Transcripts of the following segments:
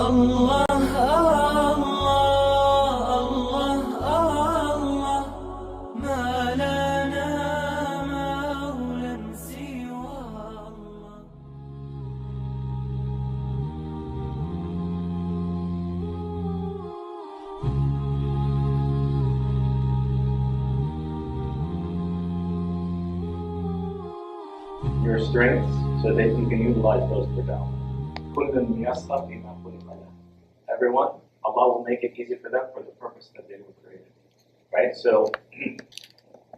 الله الله الله الله ما لنا مولى سوى الله. Your strengths so that you can utilize those for dawah. Everyone, Allah will make it easy for them for the purpose that they were created. Right? So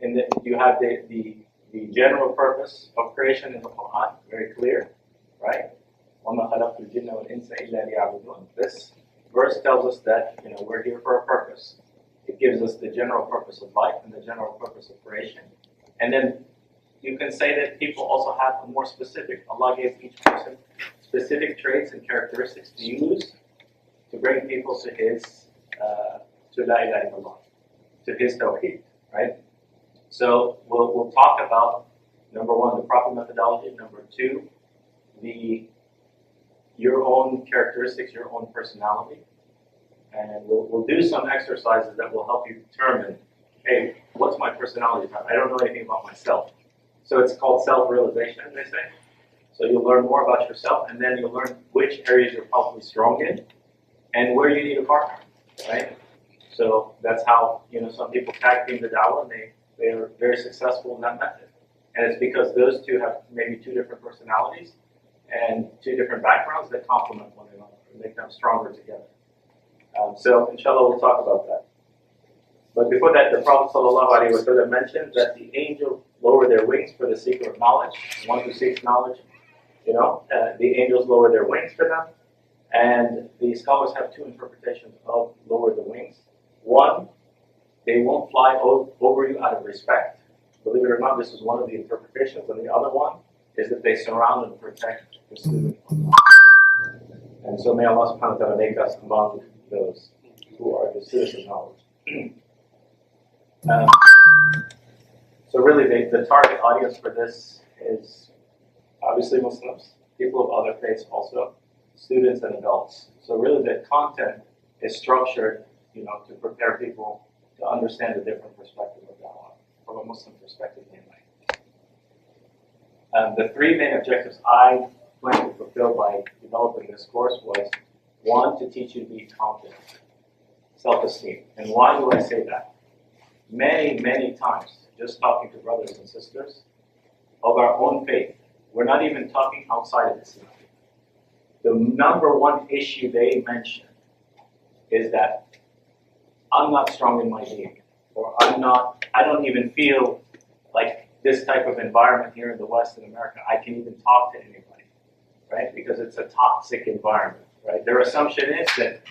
you have the general purpose of creation in the Quran, very clear, right? This verse tells us that we're here for a purpose. It gives us the general purpose of life and the general purpose of creation. And then you can say that people also have a more specific. Allah gave each person specific traits and characteristics to use to bring people to His, to La ilaha illallah, to His tawheed, right? So we'll talk about, number one, the proper methodology. Number two, your own characteristics, your own personality. And we'll do some exercises that will help you determine, hey, what's my personality type? I don't know anything about myself. So it's called self-realization, they say. So you'll learn more about yourself, and then you'll learn which areas you're probably strong in, and where you need a partner, right? So that's how, some people tag team the dawah, and they are very successful in that method. And it's because those two have maybe two different personalities and two different backgrounds that complement one another and make them stronger together. So inshallah, we'll talk about that. But before that, the Prophet ﷺ mentioned that the angels lower their wings for the seeker of knowledge. The one who seeks knowledge, the angels lower their wings for them. And the scholars have two interpretations of lower the wings. One, they won't fly over you out of respect. Believe it or not, this is one of the interpretations. And the other one is that they surround and protect the student. And so may Allah subhanahu wa ta'ala make us among those who are the students of knowledge. So really the target audience for this is obviously Muslims, people of other faiths also, students and adults. So really the content is structured, to prepare people to understand the different perspective of dawah from a Muslim perspective mainly. The three main objectives I plan to fulfill by developing this course was, one, to teach you to be confident, self-esteem. And why do I say that? Many, many times, just talking to brothers and sisters of our own faith, we're not even talking outside of Islam. The number one issue they mention is that I'm not strong in my deen, or I don't even feel like this type of environment here in the West in America, I can even talk to anybody, right? Because it's a toxic environment, right? Their assumption is that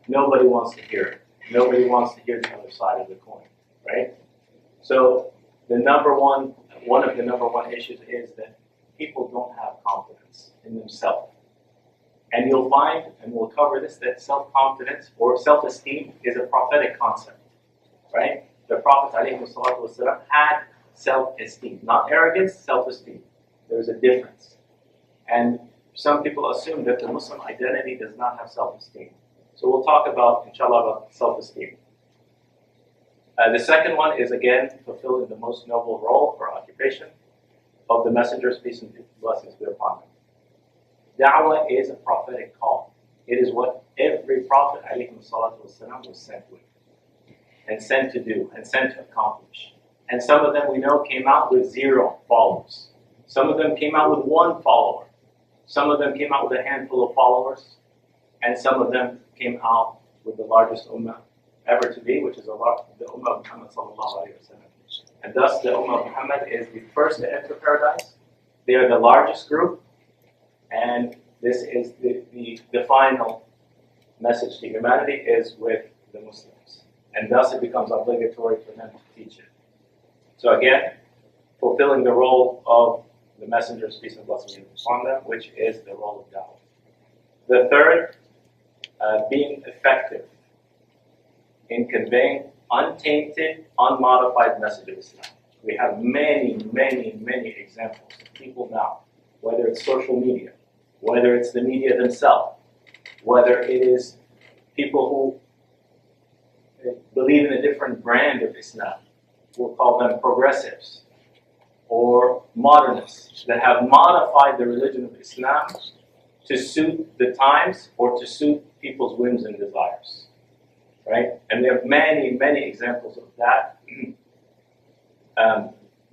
nobody wants to hear it. Nobody wants to hear the other side of the coin, right? So one of the number one issues is that people don't have confidence in themselves. And you'll find, and we'll cover this, that self-confidence or self-esteem is a prophetic concept, right? The Prophet ﷺ had self-esteem, not arrogance, self-esteem. There's a difference. And some people assume that the Muslim identity does not have self-esteem. So we'll talk about, inshallah, about self-esteem. The second one is, again, fulfilling the most noble role or occupation of the messengers, peace and blessings be upon them. Da'wah is a prophetic call. It is what every prophet ﷺ was sent with, and sent to do, and sent to accomplish. And some of them we know came out with 0 followers. Some of them came out with 1 follower. Some of them came out with a handful of followers. And some of them came out with the largest ummah ever to be, which is the ummah of Muhammad sallallahu alayhi wa sallam. And thus the ummah of Muhammad is the first to enter paradise. They are the largest group. And this is the final message to humanity is with the Muslims. And thus it becomes obligatory for them to teach it. So again, fulfilling the role of the messengers, peace and blessings be upon them, which is the role of dawah. The third, being effective in conveying untainted, unmodified message of Islam. We have many, many, many examples of people now, whether it's social media, whether it's the media themselves, whether it is people who believe in a different brand of Islam, we'll call them progressives, or modernists that have modified the religion of Islam to suit the times or to suit people's whims and desires, right? And we have many, many examples of that.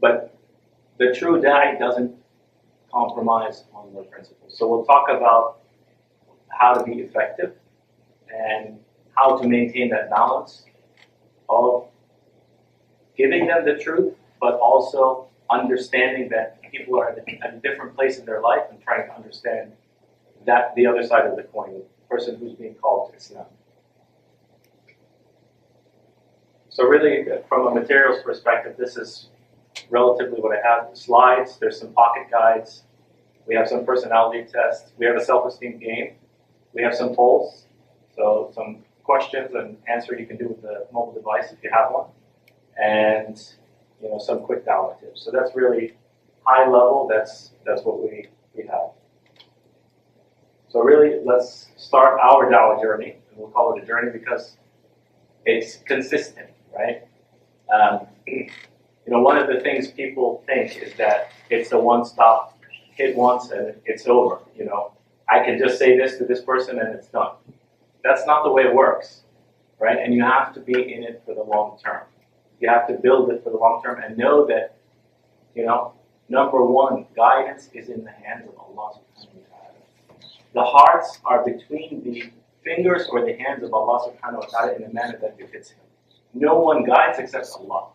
But the true da'i doesn't compromise on the principles. So we'll talk about how to be effective and how to maintain that balance of giving them the truth, but also understanding that people are at a different place in their life and trying to understand that the other side of the coin, the person who's being called to Islam. So really, from a materials perspective, this is relatively what I have. Slides, there's some pocket guides, we have some personality tests, we have a self-esteem game, we have some polls, so some questions and answer you can do with the mobile device if you have one, and some quick Dawah tips. So that's really high level, that's what we have. So really, let's start our Dawah journey, and we'll call it a journey because it's consistent, right? One of the things people think is that it's a one-stop, hit once and it's over. I can just say this to this person and it's done. That's not the way it works, right? And you have to be in it for the long term. You have to build it for the long term and know that, number one, guidance is in the hands of Allah subhanahu wa ta'ala. The hearts are between the fingers or the hands of Allah subhanahu wa ta'ala in a manner that befits Him. No one guides except Allah,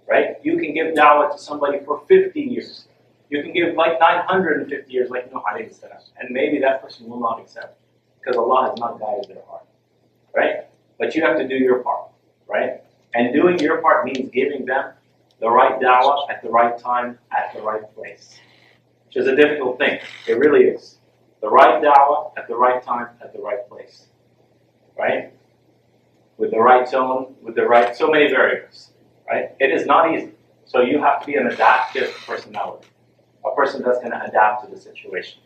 right? You can give da'wah to somebody for 50 years. You can give like 950 years, like Nuh alayhi salam, and maybe that person will not accept because Allah has not guided their heart, right? But you have to do your part, right? And doing your part means giving them the right da'wah at the right time, at the right place, which is a difficult thing. It really is. The right da'wah at the right time, at the right place, right? With the right tone, so many variables, right? It is not easy. So you have to be an adaptive personality, a person that's going to adapt to the situation,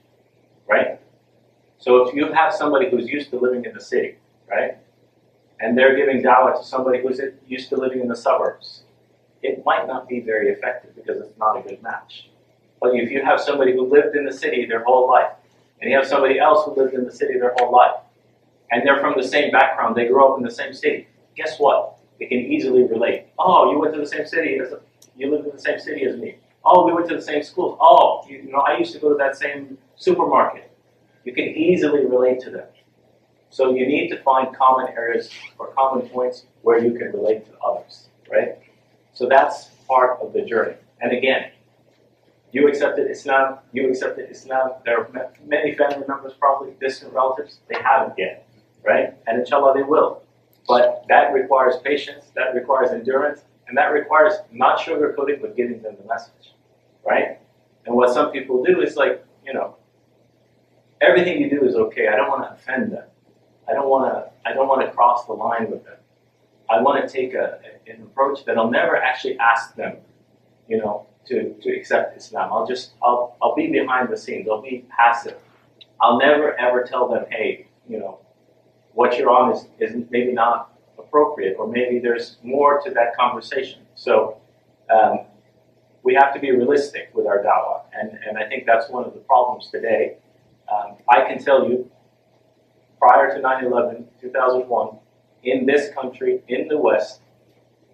right? So if you have somebody who's used to living in the city, right, and they're giving da'wah to somebody who's used to living in the suburbs, it might not be very effective because it's not a good match. But if you have somebody who lived in the city their whole life, and you have somebody else who lived in the city their whole life, and they're from the same background, they grew up in the same city, guess what? They can easily relate. Oh, you went to the same city, you lived in the same city as me. Oh, we went to the same school. Oh, I used to go to that same supermarket. You can easily relate to them. So you need to find common areas or common points where you can relate to others, right? So that's part of the journey. And again, you accepted Islam, there are many family members, probably distant relatives, they haven't yet, right? And inshallah they will. But that requires patience, that requires endurance, and that requires not sugarcoating, but giving them the message, right? And what some people do is everything you do is okay. I don't want to offend them. I don't want to cross the line with them. I want to take an approach that I'll never actually ask them, to accept Islam. I'll be behind the scenes. I'll be passive. I'll never ever tell them, hey, what you're on is maybe not appropriate, or maybe there's more to that conversation. So we have to be realistic with our da'wah, and I think that's one of the problems today. I can tell you, prior to 9/11, 2001, in this country, in the West,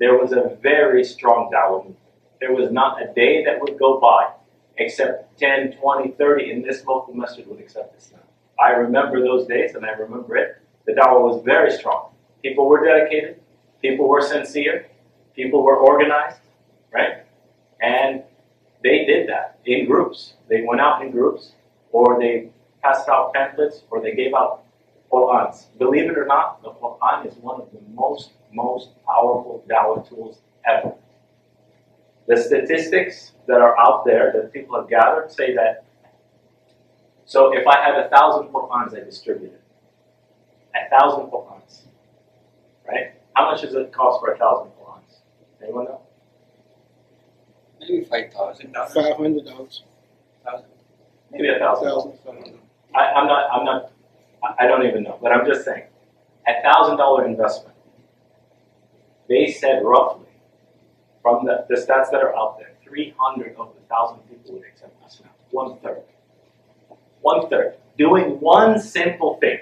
there was a very strong da'wah movement. There was not a day that would go by except 10, 20, 30 in this local masjid would accept Islam. I remember those days, and I remember it. The da'wah was very strong. People were dedicated, people were sincere, people were organized, right? And they did that in groups. They went out in groups, or they passed out pamphlets, or they gave out Qur'ans. Believe it or not, the Qur'an is one of the most powerful da'wah tools ever. The statistics that are out there that people have gathered say that, so if I had 1,000 Qur'ans I distributed, 1,000 Qur'ans, right? How much does it cost for 1,000 Qur'ans? Anyone know? Maybe $5,000. $500. Maybe 1,000. I I don't even know, but I'm just saying, $1,000 investment. They said roughly, from the stats that are out there, 300 of the 1,000 people would accept Islam. 1/3. 1/3. Doing one simple thing.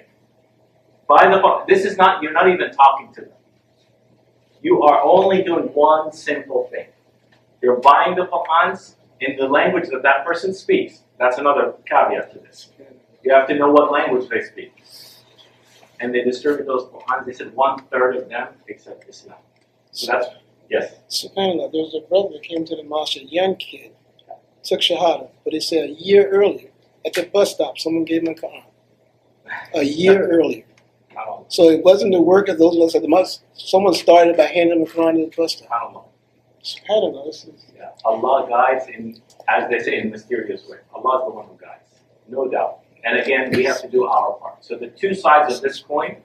This is not, you're not even talking to them. You are only doing one simple thing. You're buying the Qur'ans in the language that that person speaks. That's another caveat to this. You have to know what language they speak. And they distribute those Qur'ans. They said 1/3 of them accept Islam. So that's, yes. SubhanAllah, there was a brother that came to the mosque, a young kid, took Shahada, but they said a year earlier, at the bus stop, someone gave him a Quran. A year earlier. So it wasn't the work of those ones at the mosque. Someone started by handing him a Quran at the bus stop. SubhanAllah, this is... Yeah. Allah guides in, as they say, in a mysterious way. Allah is the one who guides, no doubt. And again, we have to do our part. So the two sides of this coin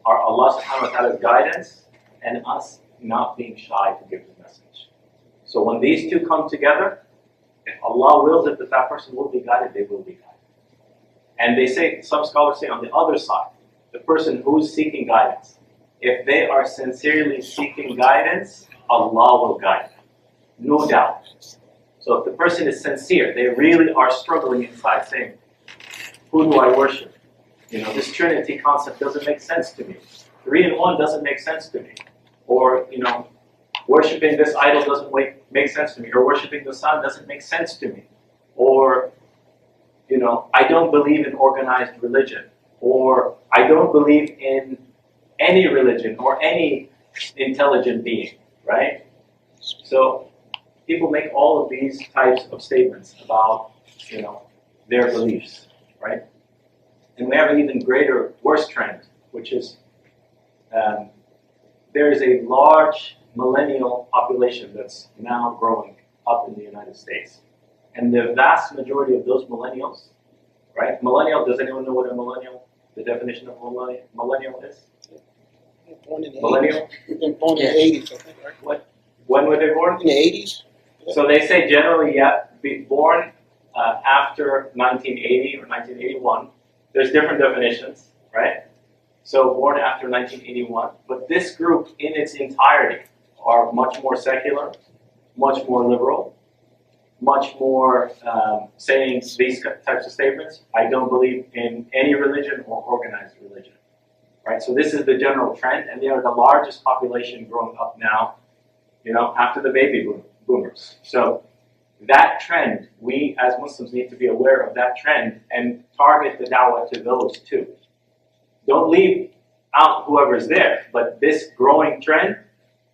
are Allah subhanahu wa ta'ala's guidance and us not being shy to give the message. So when these two come together, if Allah wills it that that person will be guided, they will be guided. And they say, some scholars say on the other side, the person who's seeking guidance, if they are sincerely seeking guidance, Allah will guide them. No doubt. So if the person is sincere, they really are struggling inside saying, who do I worship? You know, this Trinity concept doesn't make sense to me. 3 in 1 doesn't make sense to me. Or, you know, worshiping this idol doesn't make sense to me. Or worshiping the sun doesn't make sense to me. Or, you know, I don't believe in organized religion. Or I don't believe in any religion or any intelligent being, right? So people make all of these types of statements about, you know, their beliefs, right? And we have an even greater, worse trend, which is there is a large millennial population that's now growing up in the United States. And the vast majority of those millennials, right? Millennial, does anyone know what a millennial, the definition of millennial is? Born in the Millennial? 80s. Born in the 80s, I think, right? When were they born? In the 80s? So they say generally, yeah, be born after 1980 or 1981. There's different definitions, right? So born after 1981. But this group in its entirety are much more secular, much more liberal, much more saying these types of statements. I don't believe in any religion or organized religion. Right? So this is the general trend, and they are the largest population growing up now, you know, after the baby boomers. So that trend, we as Muslims need to be aware of that trend and target the da'wah to those too. Don't leave out whoever's there, but this growing trend,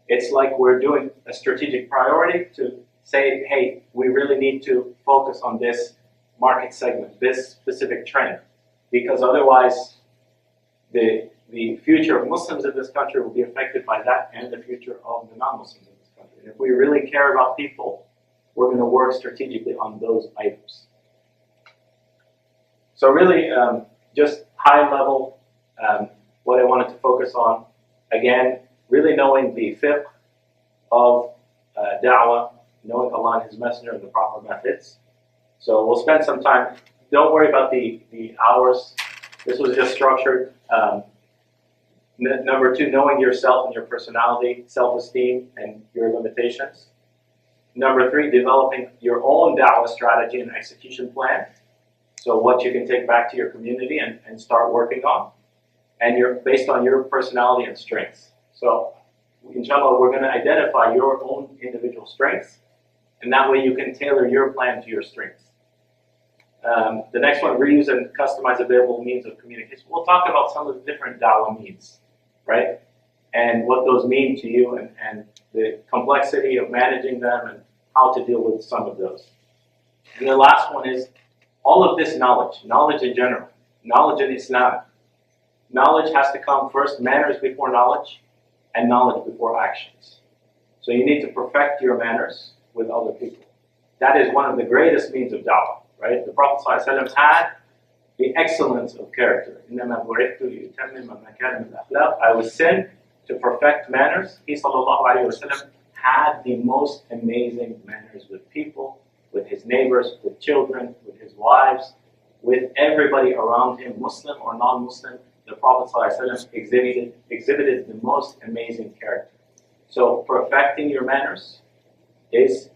it's like we're doing a strategic priority to say, hey, we really need to focus on this market segment, this specific trend, because otherwise the future of Muslims in this country will be affected by that and the future of the non-Muslims in this country. And if we really care about people, we're going to work strategically on those items. So really, just high level, what I wanted to focus on, again, really knowing the fiqh of da'wah, knowing Allah and His Messenger and the proper methods. So we'll spend some time, don't worry about the hours. This was just structured. Number 2, knowing yourself and your personality, self-esteem, and your limitations. Number 3, developing your own da'wah strategy and execution plan. So what you can take back to your community and start working on. And you're based on your personality and strengths. So inshallah, we're going to identify your own individual strengths, and that way you can tailor your plan to your strengths. The next one, reuse and customize available means of communication. We'll talk about some of the different da'wah means, right? And what those mean to you and the complexity of managing them and how to deal with some of those. And the last one is all of this knowledge in general, knowledge in Islam. Knowledge has to come first, manners before knowledge, and knowledge before actions. So you need to perfect your manners with other people. That is one of the greatest means of da'wah, right? The Prophet ﷺ had the excellence of character. I was sent to perfect manners. He ﷺ had the most amazing manners with people, with his neighbors, with children, with his wives, with everybody around him, Muslim or non-Muslim. The Prophet ﷺ exhibited the most amazing character. So perfecting your manners is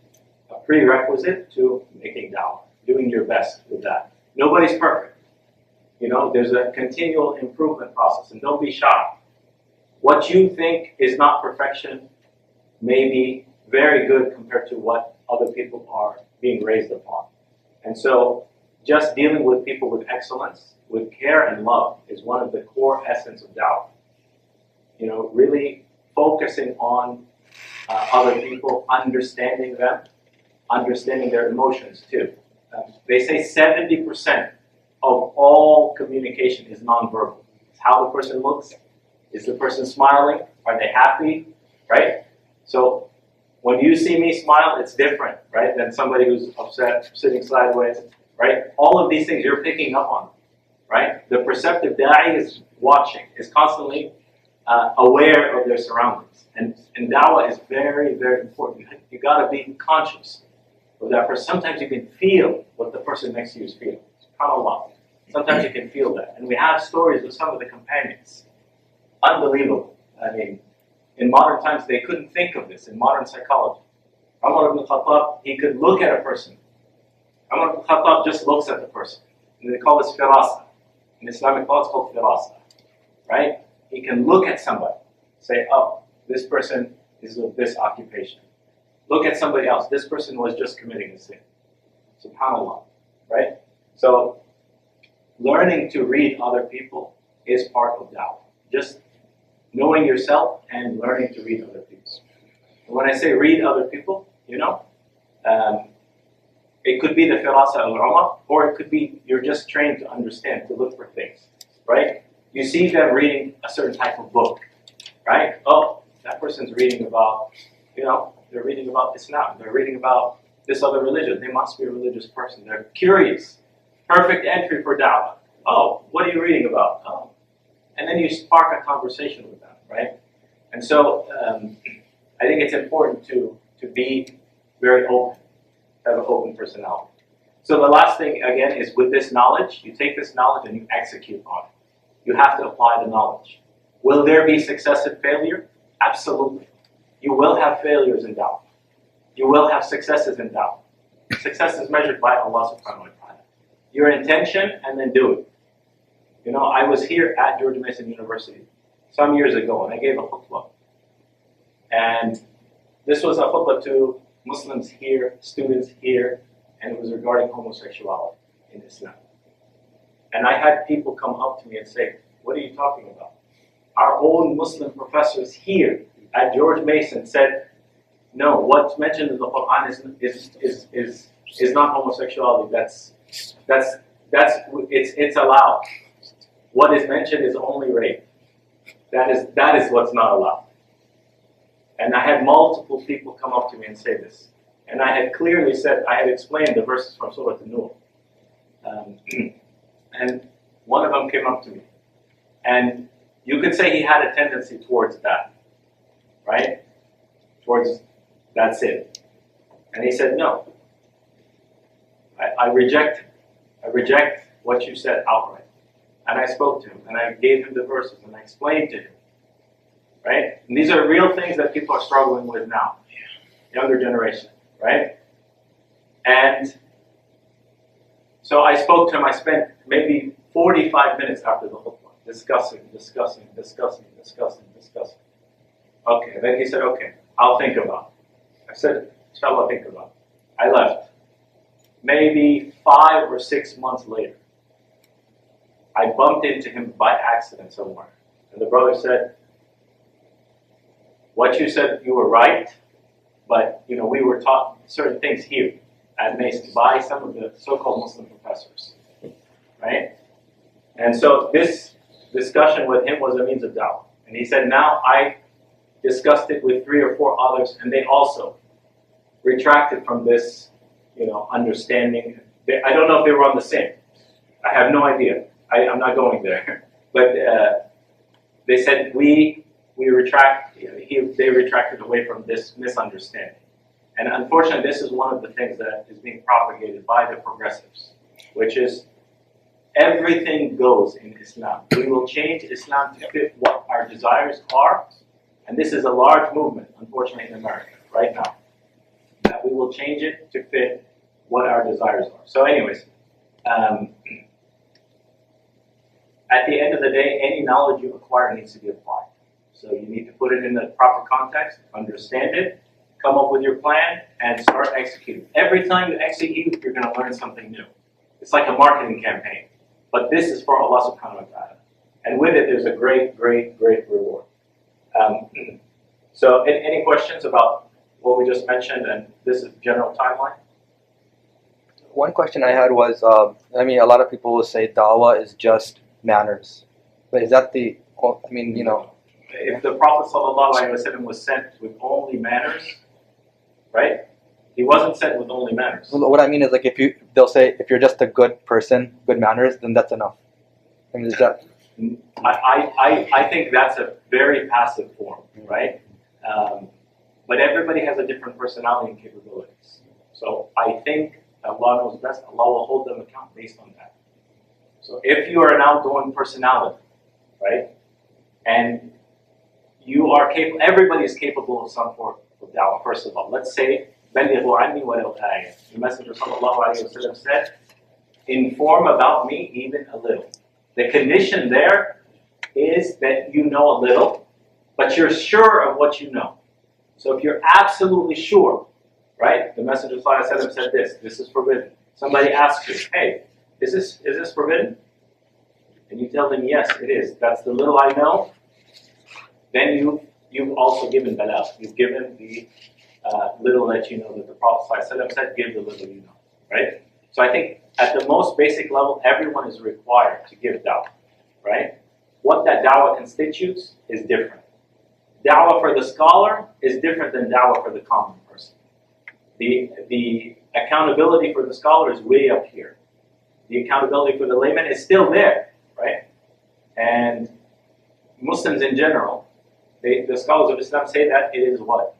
a prerequisite to making dawah, doing your best with that. Nobody's perfect. There's a continual improvement process, and don't be shy. What you think is not perfection may be very good compared to what other people are being raised upon. And so just dealing with people with excellence, with care and love, is one of the core essence of dawah. Really focusing on other people, understanding them, understanding their emotions too. They say 70% of all communication is nonverbal. It's how the person looks. Is the person smiling? Are they happy? Right? So when you see me smile, it's different, right, than somebody who's upset, sitting sideways, right? All of these things you're picking up on, right? The perceptive da'i is watching, is constantly aware of their surroundings. And dawah is very, very important. You got to be conscious of that person. Sometimes you can feel what the person next to you is feeling. SubhanAllah. Sometimes you can feel that. And we have stories of some of the companions. Unbelievable. I mean, in modern times, they couldn't think of this in modern psychology. Umar ibn Khattab, he could look at a person. Umar ibn Khattab just looks at the person. And they call this firasa. In Islamic law, it's called firasa. Right? He can look at somebody, say, oh, this person is of this occupation. Look at somebody else. This person was just committing a sin. SubhanAllah. Right? So, learning to read other people is part of dawah. Just knowing yourself and learning to read other people. And when I say read other people, it could be the firasa al-umma, or it could be you're just trained to understand, to look for things, right? You see them reading a certain type of book, right? Oh, that person's reading about, they're reading about Islam. They're reading about this other religion. They must be a religious person. They're curious. Perfect entry for dawah. Oh, what are you reading about? Oh. And then you spark a conversation with them, right? And so I think it's important to be very open, have an open personality. So the last thing, again, is with this knowledge, you take this knowledge and you execute on it. You have to apply the knowledge. Will there be success and failure? Absolutely. You will have failures in dawah. You will have successes in dawah. Success is measured by Allah subhanahu wa ta'ala. Your intention, and then do it. I was here at George Mason University some years ago, and I gave a khutbah. And this was a khutbah to Muslims here, students here, and it was regarding homosexuality in Islam. And I had people come up to me and say, what are you talking about? Our own Muslim professors here at George Mason said, no, what's mentioned in the Quran is not homosexuality. It's allowed. What is mentioned is only rape. That is what's not allowed. And I had multiple people come up to me and say this. And I had clearly said, I had explained the verses from Surah An-Nur. And one of them came up to me. And you could say he had a tendency towards that. Right? Towards that's it. And he said, no. I reject what you said outright. And I spoke to him, and I gave him the verses, and I explained to him. Right? And these are real things that people are struggling with now. Younger generation. Right? And so I spoke to him. I spent maybe 45 minutes after the khutbah discussing. Okay, then he said, okay, I'll think about it. I said, inshallah, think about it. I left. Maybe 5 or 6 months later, I bumped into him by accident somewhere. And the brother said, what you said, you were right, but we were taught certain things here at Mason by some of the so-called Muslim professors. Right? And so this discussion with him was a means of dawah. And he said, now I discussed it with 3 or 4 others, and they also retracted from this, understanding. I don't know if they were on the same. I have no idea. I'm not going there. But they said we retract. They retracted away from this misunderstanding. And unfortunately, this is one of the things that is being propagated by the progressives, which is Everything goes in Islam. We will change Islam to fit what our desires are. And this is a large movement, unfortunately, in America right now. That we will change it to fit what our desires are. So anyways, at the end of the day, any knowledge you acquire needs to be applied. So you need to put it in the proper context, understand it, come up with your plan, and start executing. Every time you execute, you're going to learn something new. It's like a marketing campaign. But this is for Allah subhanahu wa ta'ala. And with it, there's a great, great, great reward. So any questions about what we just mentioned and this general timeline? One question I had was, a lot of people will say dawah is just manners. But is that the, If the Prophet ﷺ was sent with only manners, right? He wasn't sent with only manners. What I mean is, like, they'll say, if you're just a good person, good manners, then that's enough. Is that... I think that's a very passive form, right? But everybody has a different personality and capabilities. So I think Allah knows best. Allah will hold them account based on that. So if you are an outgoing personality, right, and you are capable, everybody is capable of some form of da'wah. First of all, let's say, بَلِّغُوا عَنِّي وَلَوْ آيَةً. The Messenger ﷺ said, inform about me even a little. The condition there is that you know a little, but you're sure of what you know. So if you're absolutely sure, right? The Messenger ﷺ said this is forbidden. Somebody asks you, hey, is this forbidden? And you tell them, yes, it is. That's the little I know. Then you've also given balagh. You've given the little that you know that the Prophet ﷺ said, give the little you know, right? So I think at the most basic level, everyone is required to give da'wah, right? What that da'wah constitutes is different. Da'wah for the scholar is different than da'wah for the common person. The accountability for the scholar is way up here. The accountability for the layman is still there, right? And Muslims in general, the scholars of Islam say that it is what?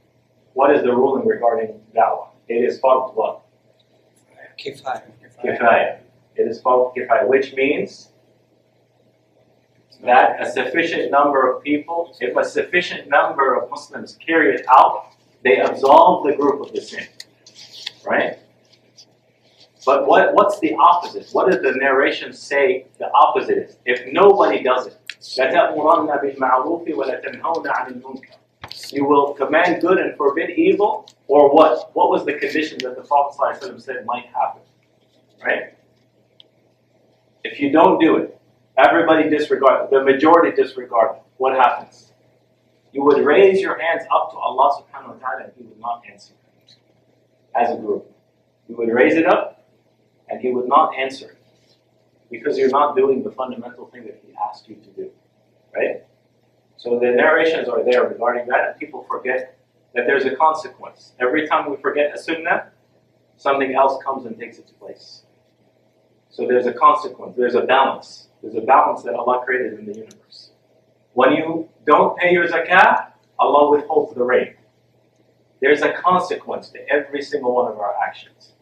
What is the ruling regarding da'wah? It is fard what? Kifaya. It is fard kifaya, which means that a sufficient number of people, if a sufficient number of Muslims carry it out, they absolve the group of the sin, right? But what's the opposite? What does the narration say the opposite is? If nobody does it, you will command good and forbid evil, or what? What was the condition that the Prophet ﷺ said might happen? Right? If you don't do it, everybody disregard it, the majority disregard it, what happens? You would raise your hands up to Allah subhanahu wa ta'ala and He would not answer it. As a group. You would raise it up and He would not answer it. Because you're not doing the fundamental thing that He asked you to do. Right? So the narrations are there regarding that, and people forget that there's a consequence. Every time we forget a sunnah, something else comes and takes its place. So there's a consequence, there's a balance. There's a balance that Allah created in the universe. When you don't pay your zakah, Allah withholds the rain. There's a consequence to every single one of our actions.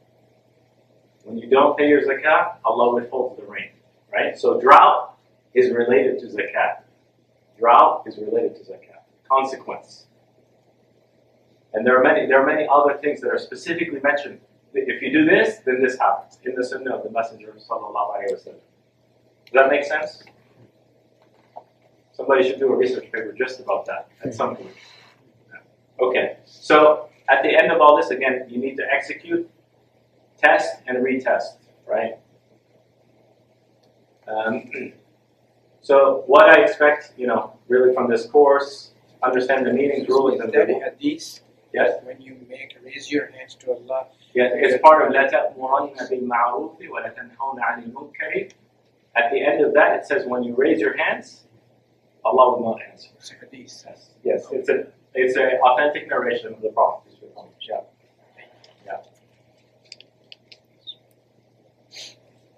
When you don't pay your zakah, Allah withholds the rain. Right? So drought is related to zakah. Drought is related to zakah. Consequence. And there are many other things that are specifically mentioned. If you do this, then this happens. In the sunnah of the Messenger sallallahu alaihi wasallam. Does that make sense? Somebody should do a research paper just about that at some point. Okay, so at the end of all this, again, you need to execute, test, and retest, right? So what I expect, really from this course, understand the meanings, rulings, and hadith. Yes. When you raise your hands to Allah. Yes, it's part of لا تأمرن بالمعروف ولا تنهون عن المنكر. At the end of that, it says when you raise your hands, Allah will not answer. It's a hadith. Yes, it's an authentic narration of the Prophet. Yeah.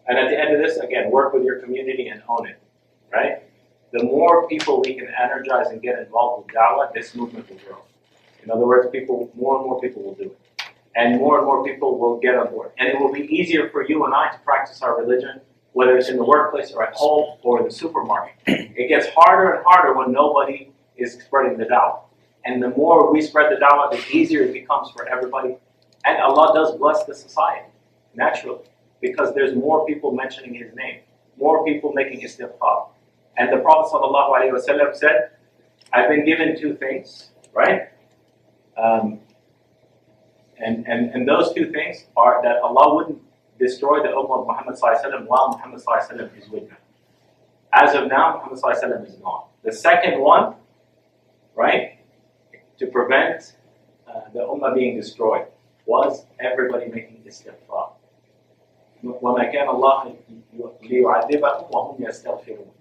And at the end of this, again, work with your community and own it, right? The more people we can energize and get involved with da'wah, this movement will grow. In other words, more and more people will do it. And more people will get on board. And it will be easier for you and I to practice our religion whether it's in the workplace or at home or in the supermarket. It gets harder and harder when nobody is spreading the dawah. And the more we spread the dawah, the easier it becomes for everybody. And Allah does bless the society, naturally, because there's more people mentioning His name, more people making istighfar. And the Prophet ﷺ said, I've been given two things, right? And those two things are that Allah wouldn't destroy the Ummah of Muhammad ﷺ while Muhammad ﷺ is with them. As of now, Muhammad ﷺ is gone. The second one, right, to prevent the Ummah being destroyed, was everybody making istighfar. وَمَا كَانَ اللَّهُ لِيُعَذِّبَهُمْ وَهُمْ يَسْتَغْفِرُونَ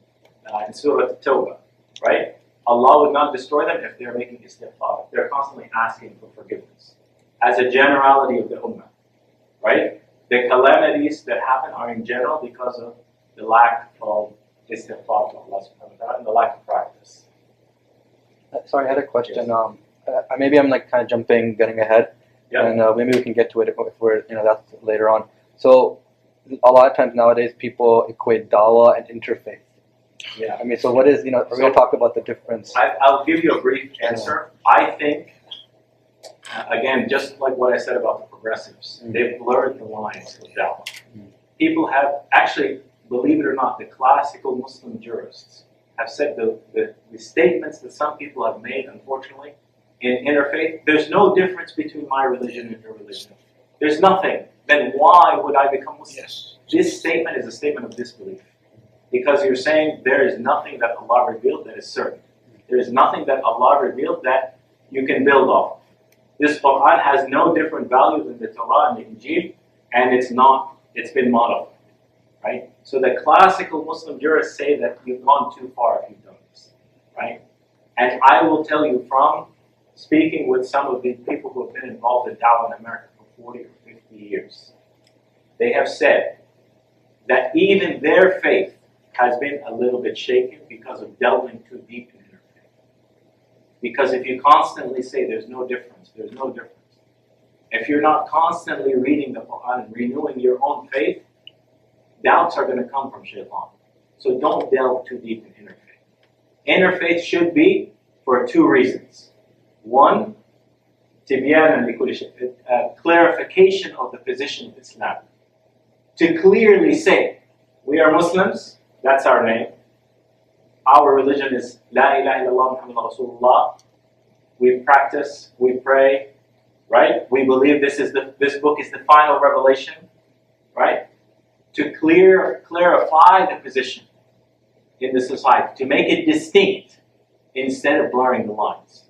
in Surah At-Tawbah, right? Allah would not destroy them if they're making istighfar. They're constantly asking for forgiveness. As a generality of the Ummah, right? The calamities that happen are in general because of the lack of istighfar to Allah subhanahu wa ta'ala and the lack of practice. Sorry, I had a question. Yes. Maybe I'm like kind of getting ahead, Yeah. and maybe we can get to it if we're, that's later on. So, a lot of times nowadays people equate dawah and interfaith. Yeah. I mean, so what is, we're going to talk about the difference. I'll give you a brief answer. I think, again, just like what I said about the progressives, they've blurred the lines of dawah. People have, actually, believe it or not, the classical Muslim jurists have said the statements that some people have made, unfortunately, in interfaith, there's no difference between my religion and your religion. There's nothing. Then why would I become Muslim? Yes. This statement is a statement of disbelief. Because you're saying there is nothing that Allah revealed that is certain. There is nothing that Allah revealed that you can build off. This Quran has no different value than the Torah and the Injil, and it's been modified. Right? So the classical Muslim jurists say that you've gone too far if you've done this. Right? And I will tell you from speaking with some of the people who have been involved in Dawah in America for 40 or 50 years, they have said that even their faith has been a little bit shaken because of delving too deep in interfaith. Because if you constantly say there's no difference, there's no difference. If you're not constantly reading the Quran and renewing your own faith, doubts are going to come from shaitan. So don't delve too deep in interfaith. Interfaith should be for two reasons. One, clarification of the position of Islam. To clearly say, we are Muslims, that's our name. Our religion is La ilaha illallah Muhammad Rasulullah. We practice, we pray, right? We believe this book is the final revelation, right? To clarify the position in the society, to make it distinct instead of blurring the lines.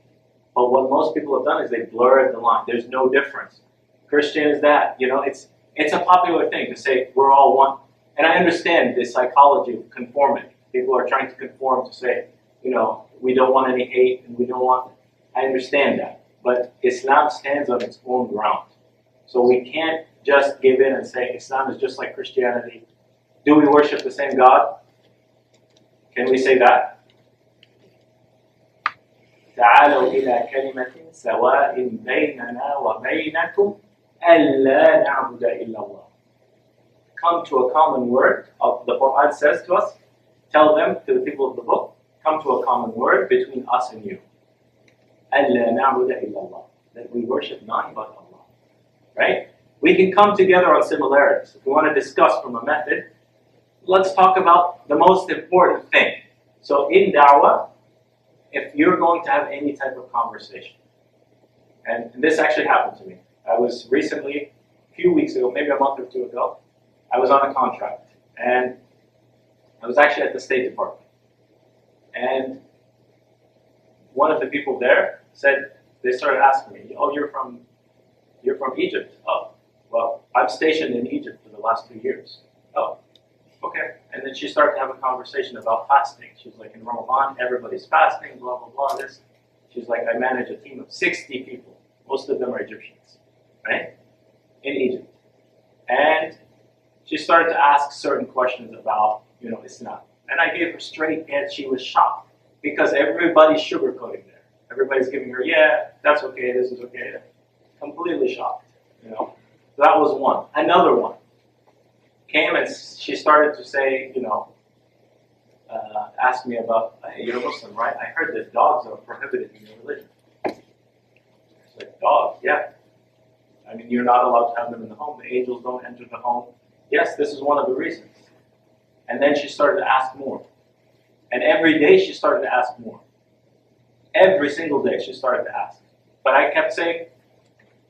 But what most people have done is they blurred the line. There's no difference. Christian is that. It's a popular thing to say we're all one. And I understand the psychology of conformity. People are trying to conform to say, we don't want any hate and we don't want. I understand that. But Islam stands on its own ground. So we can't just give in and say Islam is just like Christianity. Do we worship the same God? Can we say that? تعالوا إلى كلمة سواء بيننا وبينكم ألا نعبد إلا الله. Come to a common word. The Quran says to us, tell them, to the people of the book, come to a common word between us and you. ألا نعبد إلا الله. That we worship none but Allah. Right? We can come together on similarities. If we want to discuss from a method, let's talk about the most important thing. So in Dawah, if you're going to have any type of conversation, and this actually happened to me. I was recently, a few weeks ago, maybe a month or two ago, I was on a contract, and I was actually at the State Department. And one of the people there said, they started asking me, oh, you're from Egypt. Oh, well, I'm stationed in Egypt for the last 2 years. Oh, okay. And then she started to have a conversation about fasting. She was like, in Ramadan, everybody's fasting, blah, blah, blah, this. She's like, I manage a team of 60 people. Most of them are Egyptians, right? In Egypt. And she started to ask certain questions about, Islam. And I gave her straight and she was shocked because everybody's sugarcoating there. Everybody's giving her, yeah, that's okay, this is okay. Completely shocked, So that was one. Another one. came and she started to say, ask me about, hey, you're a Muslim, right? I heard that dogs are prohibited in your religion. It's like, dogs? Yeah. I mean, you're not allowed to have them in the home. The angels don't enter the home. Yes, this is one of the reasons. And then she started to ask more. And every day she started to ask more. Every single day she started to ask. But I kept saying,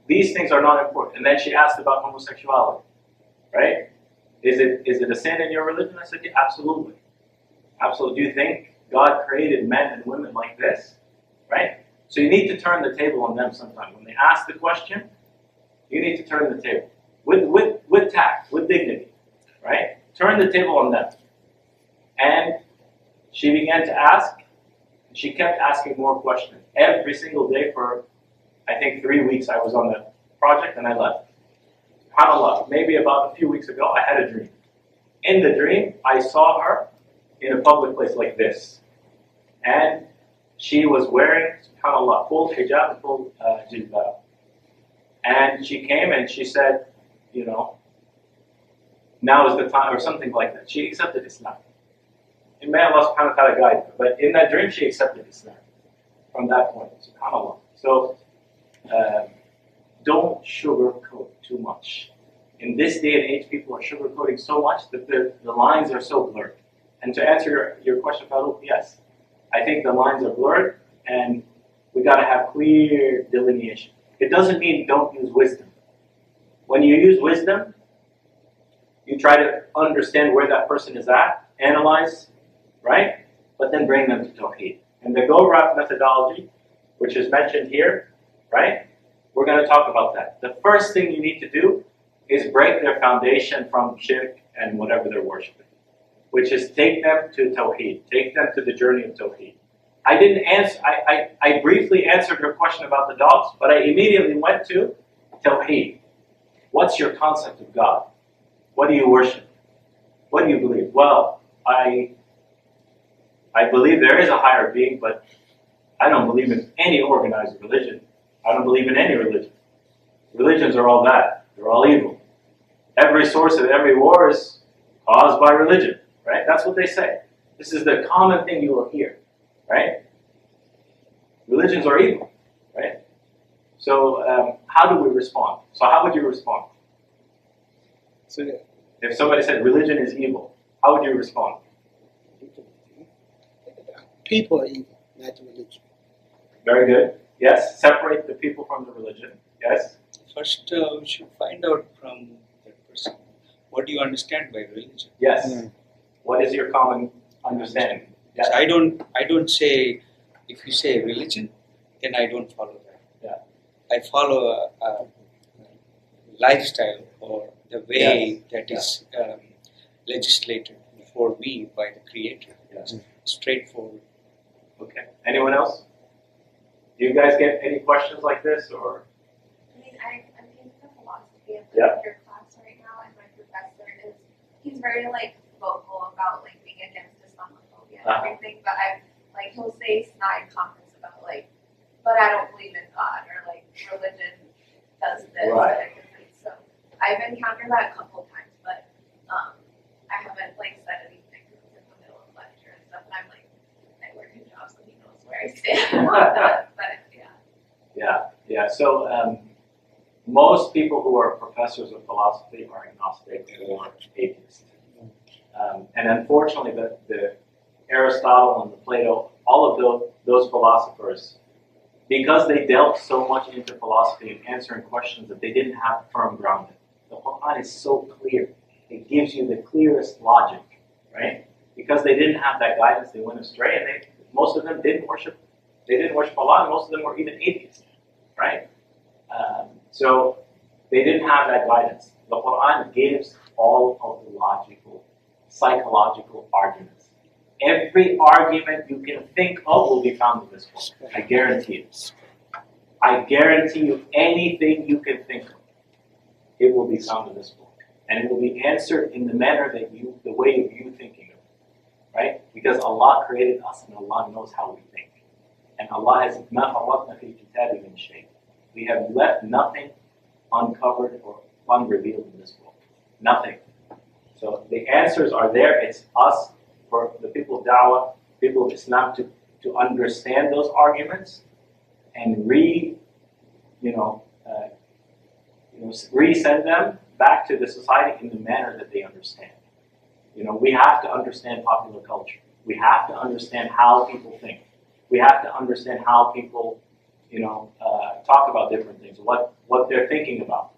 these things are not important. And then she asked about homosexuality, right? Is it a sin in your religion? I said, yeah, absolutely. Absolutely. Do you think God created men and women like this? Right? So you need to turn the table on them sometimes. When they ask the question, you need to turn the table. With tact, with dignity. Right? Turn the table on them. And she began to ask. She kept asking more questions. Every single day for, I think, 3 weeks I was on the project and I left. SubhanAllah, maybe about a few weeks ago, I had a dream. In the dream, I saw her in a public place like this. And she was wearing, SubhanAllah, full hijab and full jilbab. And she came and she said, now is the time, or something like that. She accepted Islam. And may Allah subhanahu wa ta'ala guide her. But in that dream, she accepted Islam from that point, SubhanAllah. So, don't sugarcoat too much. In this day and age, people are sugarcoating so much that the lines are so blurred. And to answer your question, Farouk, yes. I think the lines are blurred, and we got to have clear delineation. It doesn't mean don't use wisdom. When you use wisdom, you try to understand where that person is at, analyze, right? But then bring them to Tawheed. And the Go-Rap methodology, which is mentioned here, right? We're going to talk about that. The first thing you need to do is break their foundation from shirk and whatever they're worshiping, which is take them to Tawheed, take them to the journey of Tawheed. I didn't answer, I briefly answered her question about the dogs, but I immediately went to Tawheed. What's your concept of God? What do you worship? What do you believe? Well, I believe there is a higher being, but I don't believe in any organized religion. I don't believe in any religion. Religions are all bad. They're all evil. Every source of every war is caused by religion, right? That's what they say. This is the common thing you will hear, right? Religions are evil, right? So how do we respond? So how would you respond? So If somebody said religion is evil, how would you respond? people are evil, not the religion. Very good. Yes, separate the people from the religion. Yes. First, we should find out from that person what do you understand by religion. Yes. What is your common understanding? Yes. So I don't say, if you say religion, then I don't follow that. Yeah. I follow a lifestyle or the way that is legislated for me by the Creator. Yes. Straightforward. Okay. Anyone else? Do you guys get any questions like this, or? I mean, I'm taking the philosophy of Yeah. your class right now, and my professor he's very vocal about being against Islamophobia and everything. But he'll say snide comments about but I don't believe in God, or religion does this. Right. So I've encountered that a couple times, but I haven't said anything because it's in the middle of lecture and stuff, and I'm I work a job, so he knows where I stand on that. But Yeah. So most people who are professors of philosophy are agnostic or atheist. And unfortunately, the Aristotle and the Plato, all of those philosophers, because they delved so much into philosophy and answering questions that they didn't have firm grounding. The Quran is so clear. It gives you the clearest logic, right? Because they didn't have that guidance, they went astray, and most of them didn't worship. They didn't worship Allah, and most of them were even atheists, right? So they didn't have that guidance. The Quran gives all of the logical, psychological arguments. Every argument you can think of will be found in this book. I guarantee it. I guarantee you anything you can think of, it will be found in this book. And it will be answered in the manner the way of you thinking of it. Right? Because Allah created us and Allah knows how we think. And Allah has مَا فَرَّطْنَا فِي الْكِتَابِ مِنْ شَيْءٍ. We have left nothing uncovered or unrevealed in this book. Nothing. So the answers are there. It's us, for the people of Dawah, people of Islam, to understand those arguments and resend them back to the society in the manner that they understand. We have to understand popular culture. We have to understand how people think. We have to understand how people, talk about different things, what they're thinking about.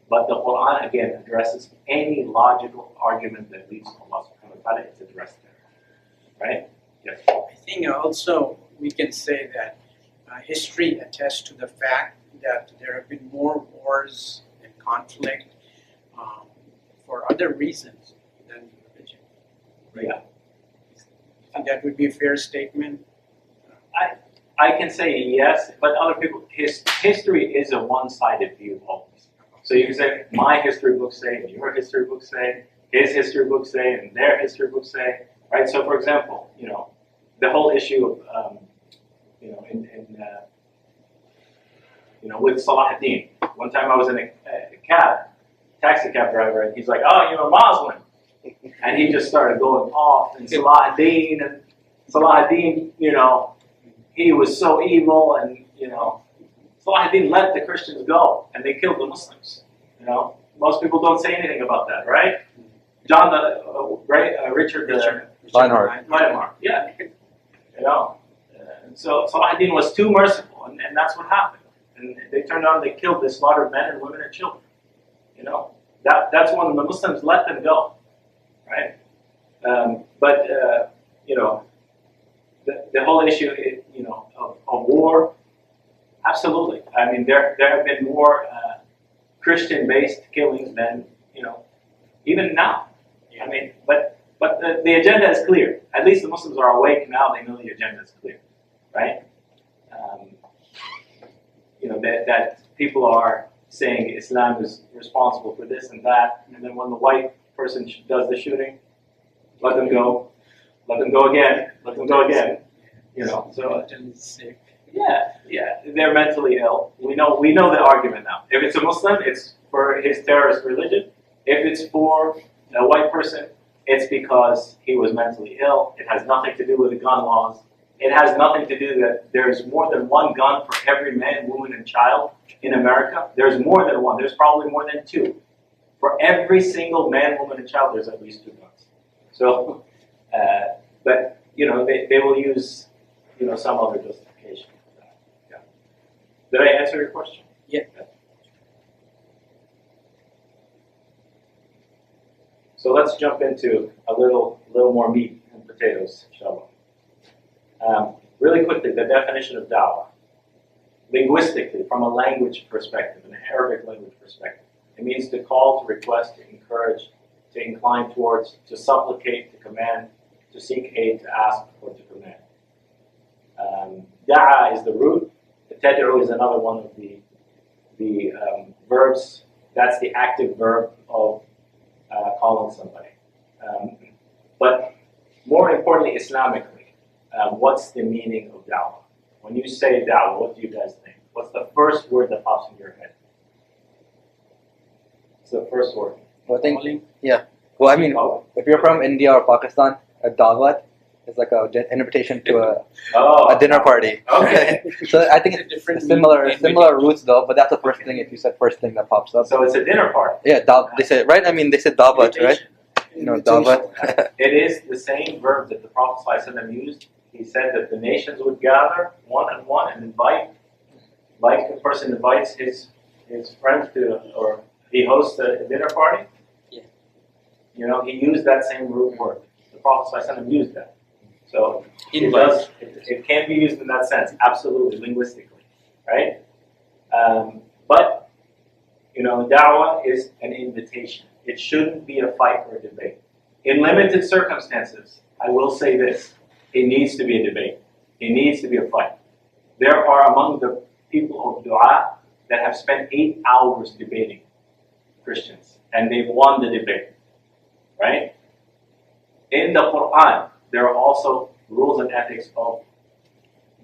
But the Quran, again, addresses any logical argument that leads to Allah subhanahu wa ta'ala. It's addressed there. Right? Yes. I think also we can say that history attests to the fact that there have been more wars and conflict for other reasons than religion. Right? Yeah. I think that would be a fair statement. I can say yes, but other people, history is a one-sided view always. So you can say, my history books say, and your history books say, his history books say, and their history books say, right? So for example, the whole issue of, with Salah ad-Din. One time I was in a taxi cab driver, and he's like, oh, you're a Muslim. And he just started going off, and Salah ad-Din, he was so evil, and, Salah ad-Din let the Christians go, and they killed the Muslims. Most people don't say anything about that, right? Richard Lionheart, yeah. So Salah ad-Din was too merciful, and that's what happened. And they turned on, they killed, they slaughtered men and women and children. That's when the Muslims let them go, right? But the whole issue, of war, absolutely. I mean, there have been more Christian-based killings than even now. I mean, but the agenda is clear. At least the Muslims are awake now. They know the agenda is clear, right? That people are saying Islam is responsible for this and that, and then when the white person does the shooting, let them go again. So yeah, they're mentally ill. We know the argument now. If it's a Muslim, it's for his terrorist religion. If it's for a white person, it's because he was mentally ill. It has nothing to do with the gun laws. It has nothing to do that there's more than one gun for every man, woman, and child in America. There's more than one. There's probably more than two. For every single man, woman, and child, there's at least 2 guns. So, but they will use some other justification for that. Yeah. Did I answer your question? Yeah. So let's jump into a little more meat and potatoes, inshallah. Really quickly, the definition of dawah. Linguistically, from a language perspective, an Arabic language perspective, it means to call, to request, to encourage, to incline towards, to supplicate, to command, to seek aid, to ask, or to command. Da'a is the root. Tad'u is another one of the verbs. That's the active verb of calling somebody. But more importantly, Islamically, what's the meaning of da'wah? When you say da'wah, what do you guys think? What's the first word that pops in your head? It's the first word. Well, I think, yeah. Well, I mean, if you're from India or Pakistan, a dawat is like an invitation to a dinner party. Okay. So I think it's similar roots though, but that's the first thing. If you said first thing that pops up. So it's a dinner party. Yeah, they said right. I mean, they said dawat, right? Dawat. It is the same verb that the Prophet ﷺ used. He said that the nations would gather one on one and invite, like a person invites his friends to, or he hosts a dinner party. Yeah. He used that same root word. The Prophet ﷺ used that. So it can be used in that sense, absolutely, linguistically, right? But da'wah is an invitation. It shouldn't be a fight or a debate. In limited circumstances, I will say this: it needs to be a debate. It needs to be a fight. There are among the people of Dua that have spent 8 hours debating Christians, and they've won the debate, right? In the Quran, there are also rules and ethics of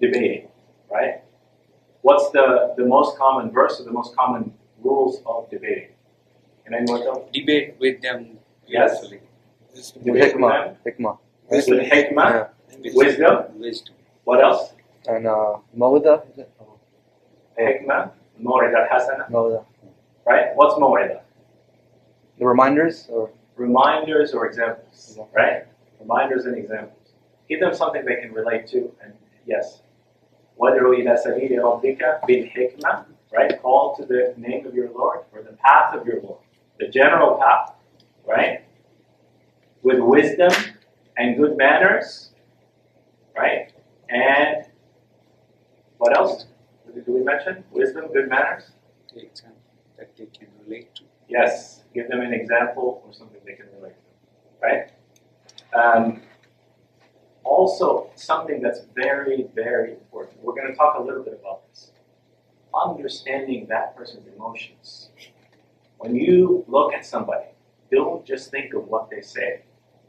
debating, right? What's the most common verse or the most common rules of debating? Can anyone tell me? Debate with them Yes. Beautifully. Debate with them. Hikmah. With hikmah, Yeah. wisdom. Wisdom. What else? And Mawida, is it? Hikmah, maw'idah hasana. Mawida. Right? What's maw'idah? The reminders or Reminders or examples, right? Reminders and examples. Give them something they can relate to, and yes. وَادْعُ إِلَى سَبِيلِ رَبِّكَ بِالْحِكْمَةِ, right? Call to the name of your Lord, or the path of your Lord. The general path, right? With wisdom and good manners, right? And what else did we mention? Wisdom, good manners? The example that they can relate to. Yes, give them an example or something they can relate to, right? Also, something that's very, very important. We're going to talk a little bit about this. Understanding that person's emotions. When you look at somebody, don't just think of what they say.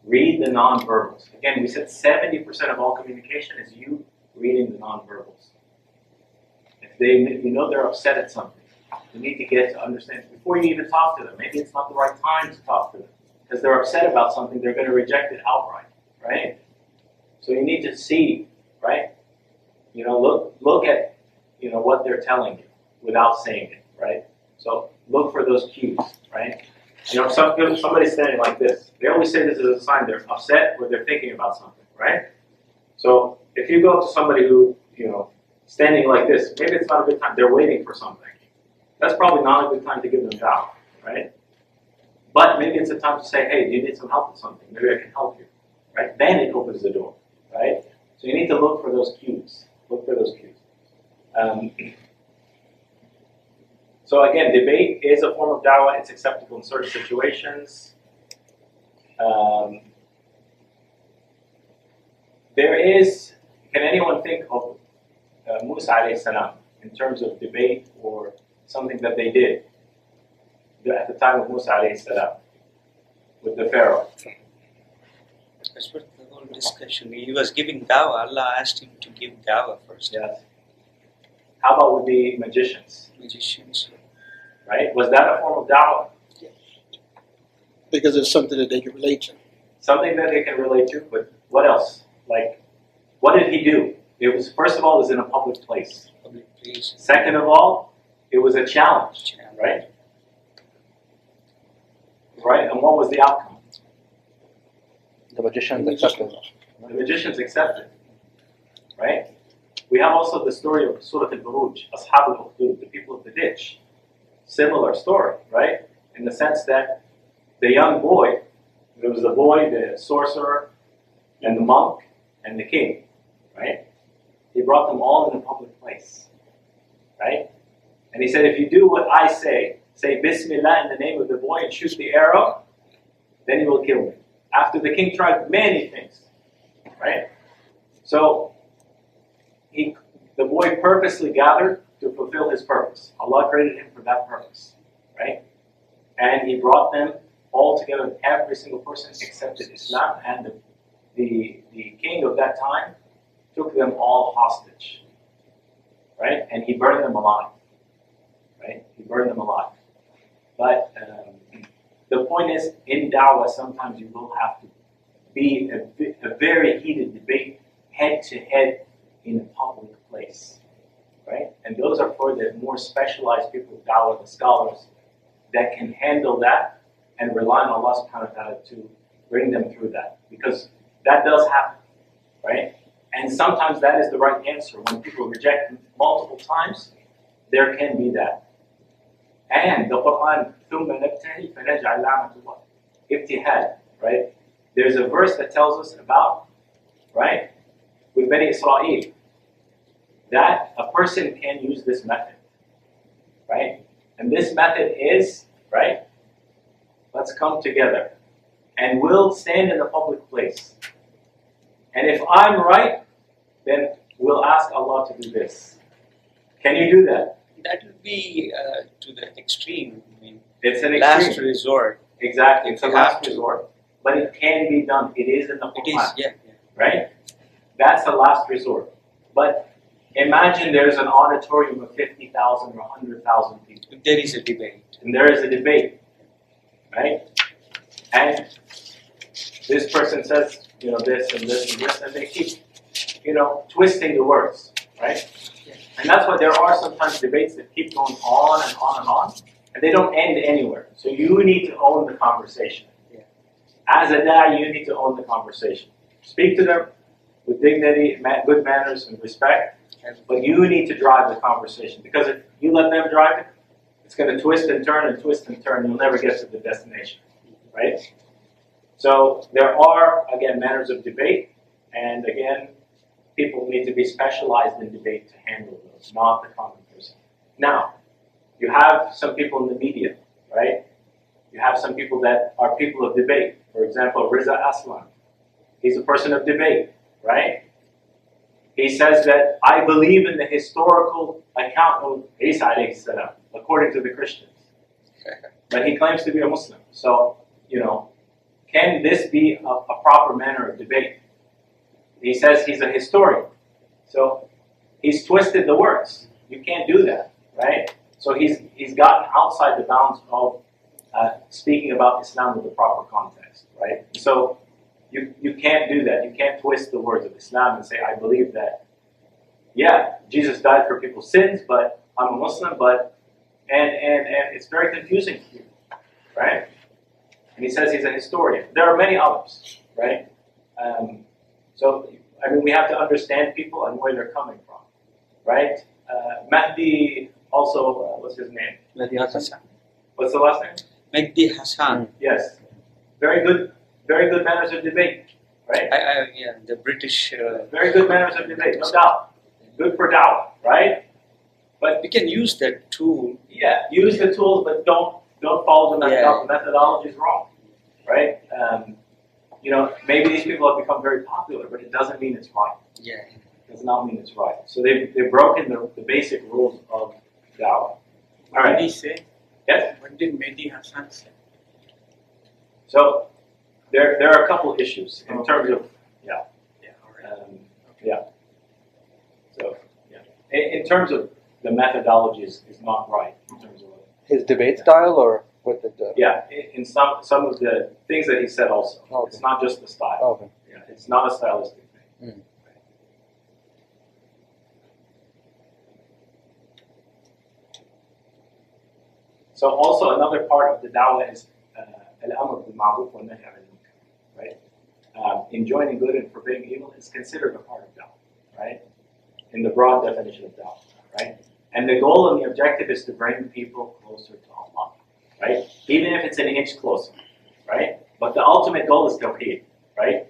Read the nonverbals. Again, we said 70% of all communication is you reading the nonverbals. If you know they're upset at something, you need to get to understand before you even talk to them. Maybe it's not the right time to talk to them because they're upset about something. They're going to reject it outright, right? So you need to see, right? Look at what they're telling you without saying it, right? So look for those cues, right? Somebody's standing like this. They always say this is a sign they're upset or they're thinking about something, right? So if you go up to somebody who, standing like this, maybe it's not a good time. They're waiting for something. That's probably not a good time to give them dawah, right? But maybe it's a time to say, hey, do you need some help with something? Maybe I can help you, right? Then it opens the door, right? So you need to look for those cues. Look for those cues. So again, debate is a form of dawah. It's acceptable in certain situations. Can anyone think of Musa alayhi salam in terms of debate or something that they did at the time of Musa alayhi salam with the Pharaoh? That's what the whole discussion. He was giving dawah. Allah asked him to give dawah first. Yes. How about with the magicians? Magicians. Right? Was that a form of dawah? Because it's something that they can relate to. Something that they can relate to, but what else? Like, what did he do? It was, first of all, it was in a public place. Public place. Second of all, it was a challenge, right? Right? And what was the outcome? the magicians accepted. The magicians accepted, right? We have also the story of Surah Al-Buruj, Ashab al-Ukhdud, the people of the ditch. Similar story, right? In the sense that the young boy, there was the boy, the sorcerer, and the monk, and the king, right? He brought them all in a public place, right? And he said, if you do what I say Bismillah in the name of the boy and shoot the arrow, then you will kill me. After the king tried many things, right? So, the boy purposely gathered to fulfill his purpose. Allah created him for that purpose, right? And he brought them all together. Every single person accepted Islam, and the king of that time took them all hostage, right? And he burned them alive, right? He burned them alive. But the point is, in da'wah, sometimes you will have to be a very heated debate, head to head, in a public place, right? And those are for the more specialized people of da'wah, the scholars, that can handle that and rely on Allah subhanahu wa ta'ala to bring them through that. Because that does happen, right? And sometimes that is the right answer. When people reject multiple times, there can be that. And the Quran, ثُمَّ نَبْتَهِي فَنَجْعَلْ لَعْنَةَ اللَّهِ Ibtihad, right? There's a verse that tells us about, right, with Bani Israel, that a person can use this method, right? And this method is, right, let's come together and we'll stand in a public place. And if I'm right, then we'll ask Allah to do this. Can you do that? That would be to the extreme. I mean, It's an last extreme. resort. Exactly, it's a You last have to. resort. But it can be done. It is in the It Quran, is, yeah. right? That's a last resort. But imagine there's an auditorium of 50,000 or 100,000 people. There is a debate. And there is a debate, right? And this person says, this and this and this, and they keep, twisting the words, right? And that's why there are sometimes debates that keep going on and on and on, and they don't end anywhere. So you need to own the conversation. As a da'i, you need to own the conversation. Speak to them with dignity, good manners, and respect, but you need to drive the conversation. Because if you let them drive it, it's going to twist and turn and twist and turn. You'll never get to the destination, right? So there are, again, manners of debate, and again, people need to be specialized in debate to handle those, not the common person. Now, you have some people in the media, right? You have some people that are people of debate. For example, Riza Aslan. He's a person of debate, right? He says that I believe in the historical account of Isa alayhi salam, according to the Christians. But he claims to be a Muslim. So, can this be a proper manner of debate? He says he's a historian. So he's twisted the words. You can't do that, right? So he's gotten outside the bounds of speaking about Islam with the proper context, right? So you can't do that. You can't twist the words of Islam and say, I believe that, Jesus died for people's sins, but I'm a Muslim, and it's very confusing for you, right? And he says he's a historian. There are many others, right? So, we have to understand people and where they're coming from, right? Mahdi also, what's his name? Mahdi Hassan. What's the last name? Mahdi Hassan. Yes. Very good manners of debate, right? The British. Very good manners of debate, no doubt. Good for Dawah, right? But We can use that tool. use the tools, but don't follow the methodology. The methodology is wrong, right? Maybe these people have become very popular, but it doesn't mean it's right. Yeah. It does not mean it's right. So they've broken the basic rules of Dawah. All What right. did he say? Yes. What did Mehdi Hassan say? So there are a couple issues in terms of Yeah, all right. So in terms of the methodology is not right in terms of His debate style, or what did the? in some of the things that he said also. Okay. It's not just the style. Okay. It's not a stylistic thing. Mm. So also another part of the dawah is al-amr bil ma'ruf wa nahy anil munkar, right? Enjoining good and forbidding evil is considered a part of dawah, right? In the broad definition of dawah, right? And the goal and the objective is to bring people closer to Allah, right? Even if it's an inch closer, right? But the ultimate goal is tawheed, right?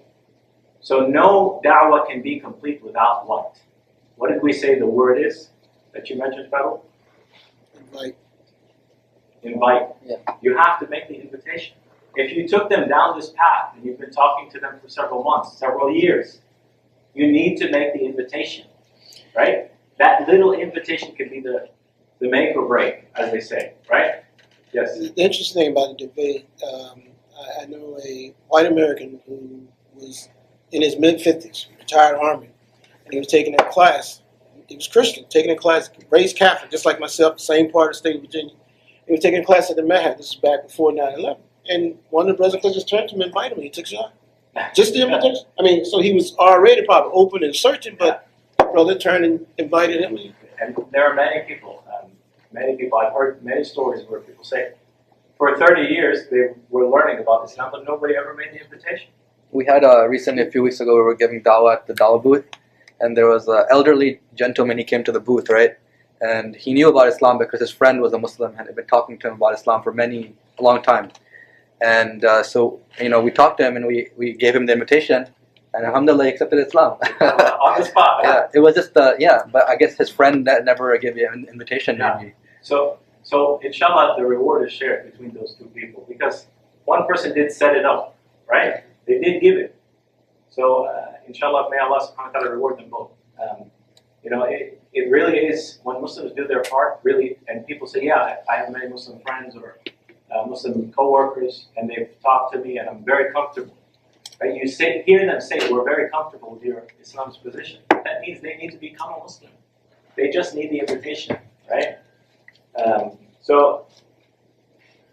So no da'wah can be complete without what? What did we say the word is that you mentioned, Fadl? Invite. Yeah. You have to make the invitation. If you took them down this path and you've been talking to them for several months, several years, you need to make the invitation, right? That little invitation can be the make or break, as they say, right? Yes. The interesting thing about the debate, I know a white American who was in his mid-50s, retired Army, and he was taking a class. He was Christian, taking a class, raised Catholic, just like myself, same part of the state of Virginia. He was taking a class at the Mahad. This is back before 9/11. And one of the brothers just turned to him and invited him. He took a shot. Just the invitation. So he was already probably open and searching, but the brother turned and invited him. And there are many people, I've heard many stories where people say, for 30 years they were learning about Islam, but nobody ever made the invitation. We had recently, a few weeks ago, we were giving dawah at the dawah booth, and there was an elderly gentleman. He came to the booth, right? And he knew about Islam because his friend was a Muslim and had been talking to him about Islam for a long time. And so, we talked to him and we gave him the invitation, and alhamdulillah, he accepted Islam. On the spot. Yeah, it was just, but I guess his friend never gave you an invitation. Yeah. Maybe. So inshallah, the reward is shared between those two people because one person did set it up, right? They did give it. So inshallah, may Allah subhanahu wa ta'ala reward them both. It really is, when Muslims do their part, really, and people say, I have many Muslim friends or Muslim co-workers, and they've talked to me, and I'm very comfortable. Right? You hear them say, we're very comfortable with your Islam's position. That means they need to become a Muslim. They just need the invitation, right? So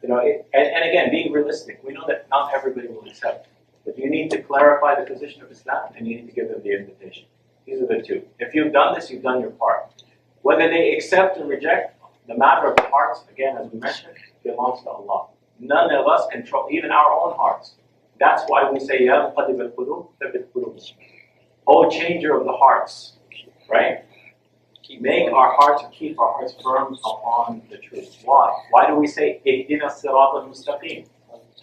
And again, being realistic, we know that not everybody will accept. But you need to clarify the position of Islam and you need to give them the invitation. These are the two. If you've done this, you've done your part. Whether they accept or reject, the matter of the hearts, again, as we mentioned, belongs to Allah. None of us control, even our own hearts. That's why we say, Ya muqallib al-qulub, thabbit qulubana. O changer of the hearts, right? Make our hearts, keep our hearts firm upon the truth. Why? Why do we say, Ihdina sirat al-mustaqim?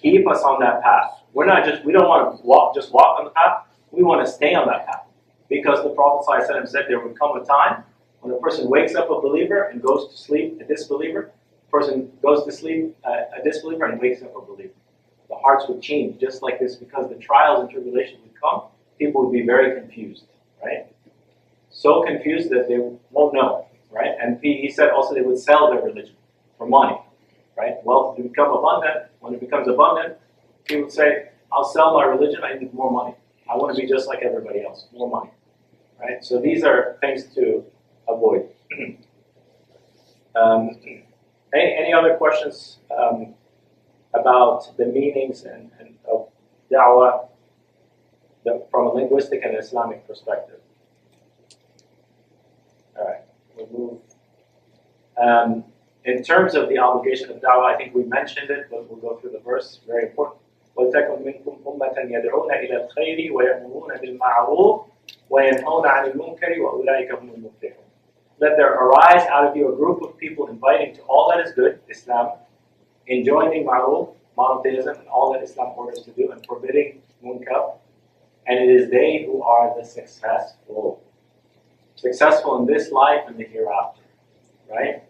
Keep us on that path. We don't want to just walk on the path. We want to stay on that path. Because the Prophet ﷺ said there would come a time when a person wakes up a believer and goes to sleep a disbeliever. A person goes to sleep a disbeliever and wakes up a believer. The hearts would change just like this because the trials and tribulations would come. People would be very confused, right? So confused that they won't know, right? And he said also they would sell their religion for money, right? Wealth would become abundant. When it becomes abundant, he would say, I'll sell my religion, I need more money. I want to be just like everybody else, more money, right? So these are things to avoid. Any other questions about the meanings and of da'wah from a linguistic and Islamic perspective? All right, we'll move. In terms of the obligation of da'wah, I think we mentioned it, but we'll go through the verse. Very important. وَلْتَكُنْ مِنْكُمْ أُمَّةً يَدْعُونَ إِلَى الْخَيْرِ وَيَأْمُرُونَ بِالْمَعْرُوفِ وَيَنْهَوْنَ عَنِ الْمُنكَرِ وَأُولَٰئِكَ هُمُ الْمُفْلِحُونَ. Let there arise out of you a group of people inviting to all that is good, Islam, enjoining ma'ruf, monotheism, and all that Islam orders to do, and forbidding munkar. And it is they who are the successful. Successful in this life and the hereafter, right?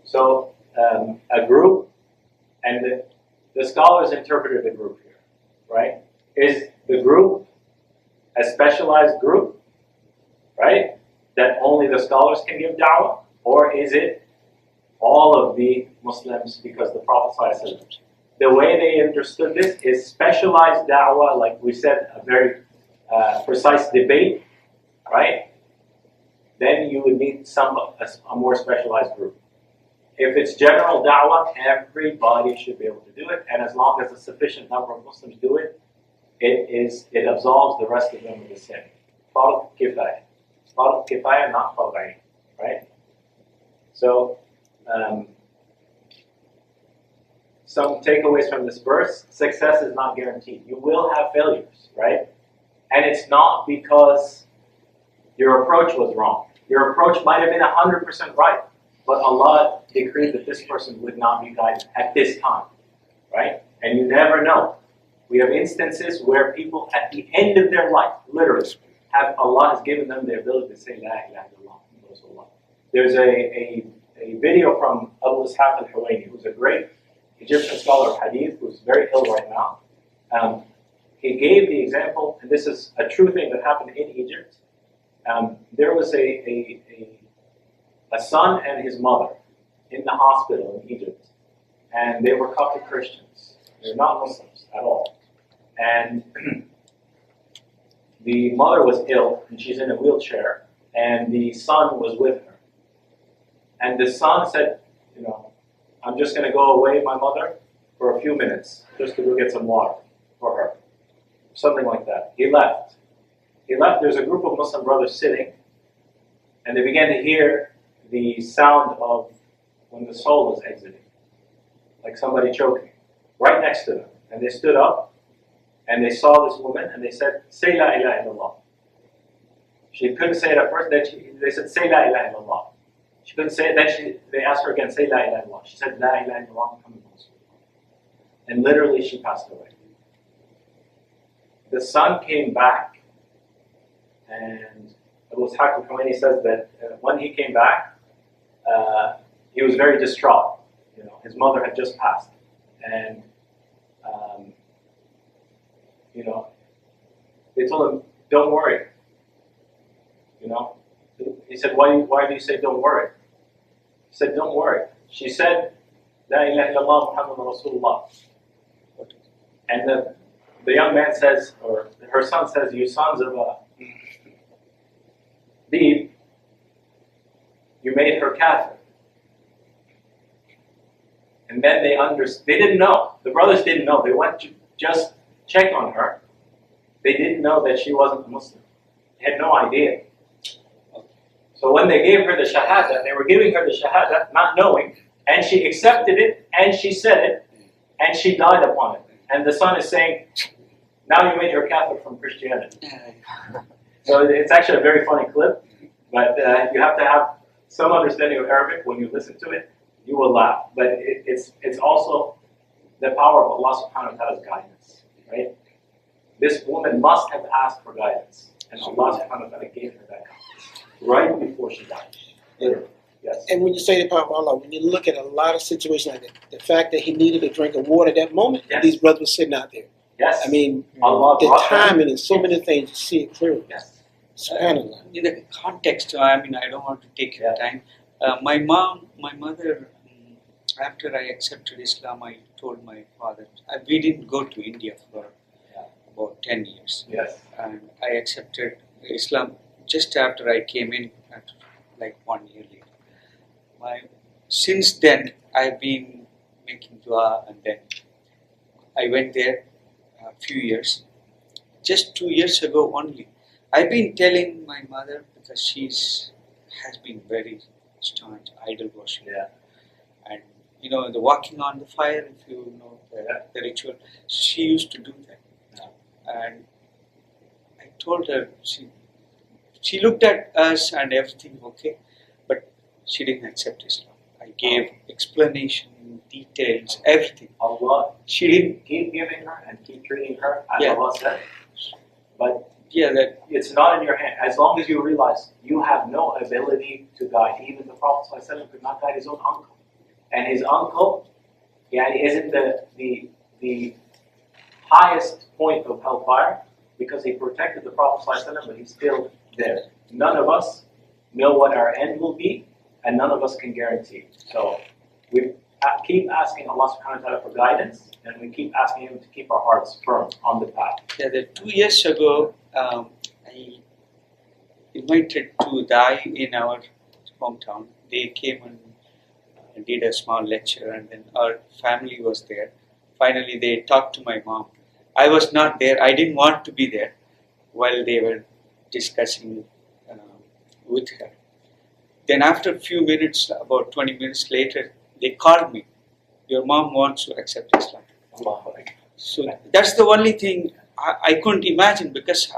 So, a group, and the scholars interpreted the group here, right? Is the group a specialized group, right? That only the scholars can give da'wah? Or is it all of the Muslims because the Prophet ﷺ? The way they understood this is specialized da'wah, like we said, a very precise debate, right? Then you would need a more specialized group. If it's general da'wah, everybody should be able to do it, and as long as a sufficient number of Muslims do it, it absolves the rest of them of the sin. Fard kifaya. Fard kifaya, not fard ayn, right? So, some takeaways from this verse: success is not guaranteed. You will have failures, right? And it's not because your approach was wrong. Your approach might have been 100% right, but Allah decreed that this person would not be guided at this time, right? And you never know. We have instances where people at the end of their life, literally, Allah has given them the ability to say La ilaha illallah. There's a video from Abu Ishaq al-Huwaini, who's a great Egyptian scholar of hadith, who's very ill right now. He gave the example, and this is a true thing that happened in Egypt. There was a son and his mother in the hospital in Egypt, and they were Coptic Christians. They're not Muslims at all. And the mother was ill, and she's in a wheelchair, and the son was with her. And the son said, I'm just going to go away, my mother, for a few minutes, just to go get some water for her. Something like that. He left. There's a group of Muslim brothers sitting, and they began to hear the sound of when the soul was exiting, like somebody choking, right next to them. And they stood up, and they saw this woman, and they said, say la ilaha illallah. She couldn't say it at first, then they said, say la ilaha illallah. She couldn't say it, then they asked her again, say la ilaha illallah. She said, la ilaha illallah, Muhammadur Rasulullah. And literally she passed away. The son came back, and Abu Ishaq al-Huwaini says that when he came back, he was very distraught. His mother had just passed, and they told him, "Don't worry." He said, "Why do you say don't worry?" He said, "Don't worry." She said, "La ilaha illallah Muhammadur Rasulullah." And the young man says, or her son says, "You sons of a thief, you made her kafir." And And then they didn't know. The brothers didn't know. They went to just check on her. They didn't know that she wasn't a Muslim. They had no idea. So when they gave her the shahada, they were giving her the shahada, not knowing, and she accepted it, and she said it, and she died upon it. And the son is saying, now you made her Catholic from Christianity. So it's actually a very funny clip, but you have to have some understanding of Arabic. When you listen to it, you will laugh. But it's also the power of Allah subhanahu wa ta'ala's guidance, right? This woman must have asked for guidance, and Allah subhanahu wa ta'ala gave her that guidance right before she died. Literally. Yes. And when you say the power of Allah, when you look at a lot of situations like that, the fact that he needed a drink of water at that moment, Yes. these brothers were sitting out there. Yes. I mean, Allah the brought them. timing and so many things, you see it clearly. Yes. SubhanAllah. In the context, I mean, I don't want to take your time. My mother, after I accepted Islam, I told my father, we didn't go to India for about 10 years. Yes. And I accepted Islam just after I came in, after like 1 year later. Since then, I've been making dua, and then I went there a few years. Just 2 years ago only, I've been telling my mother, because has been very staunch idol worship. Yeah. And you know, the walking on the fire, if you know the ritual, she used to do that. Yeah. And I told her, she looked at us and everything okay, but she didn't accept Islam. I gave explanation, details, everything. Allah, She didn't. keep giving her and keep treating her as Yeah. Allah said. But Yeah, that it's not in your hand. As long as you realize you have no ability to guide. Even the Prophet ﷺ could not guide his own uncle. And his uncle, isn't the highest point of hellfire because he protected the Prophet ﷺ, but he's still there. None of us know what our end will be, and none of us can guarantee. So we keep asking Allah subhanahu wa ta'ala for guidance, and we keep asking Him to keep our hearts firm on the path. Yeah, that 2 years ago, I invited to die in our hometown. They came and did a small lecture, and then our family was there. Finally, they talked to my mom. I was not there. I didn't want to be there while they were discussing with her. Then after a few minutes, about 20 minutes later, they called me. Your mom wants to accept Islam. So that's the only thing I couldn't imagine, because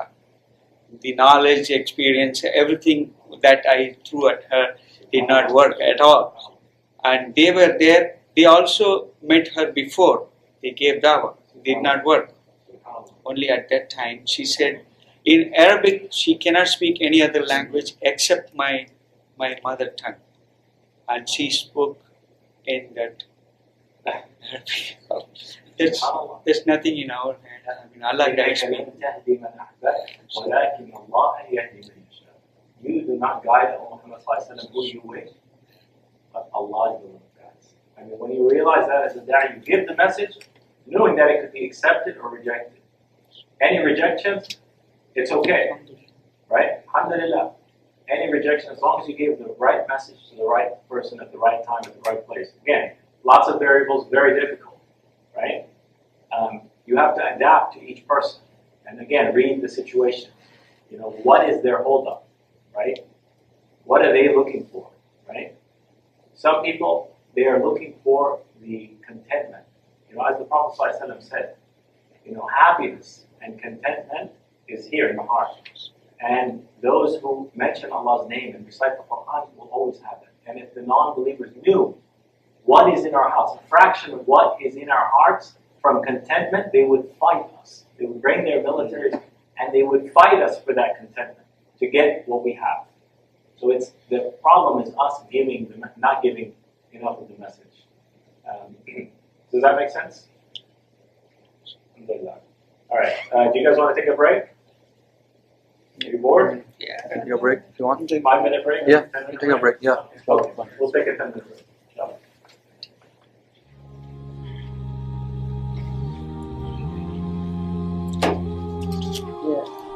the knowledge, experience, everything that I threw at her did not work at all. And they were there. They also met her before. They gave Dawah. It did not work. Only at that time, she said, in Arabic, she cannot speak any other language except my mother tongue. And she spoke in that Arabic. There's nothing in our hand. I mean, Allah guides me. You do not guide Muhammad who you wish, but Allah is the one who guides. I mean, when you realize that as a da'ah, you give the message, knowing that it could be accepted or rejected. Any rejections, it's okay, right? Alhamdulillah. Any rejection, as long as you give the right message to the right person at the right time, at the right place. Again, lots of variables, very difficult, right? You have to adapt to each person. And again, read the situation. You know, what is their holdup, right? What are they looking for, right? Some people, they are looking for the contentment. You know, as the Prophet ﷺ said, you know, happiness and contentment is here in the heart. And those who mention Allah's name and recite the Quran will always have it. And if the non-believers knew what is in our hearts, a fraction of what is in our hearts from contentment, they would fight us. They would bring their militaries and they would fight us for that contentment to get what we have. So it's the problem is us not giving enough of the message. Does that make sense? All right. Do you guys want to take a break? Are you bored? Yeah. Take a break if you want. 5 minute break? Yeah, 10 minute take a break, yeah. Okay, we'll take a 10 minute break. Yeah. Yeah.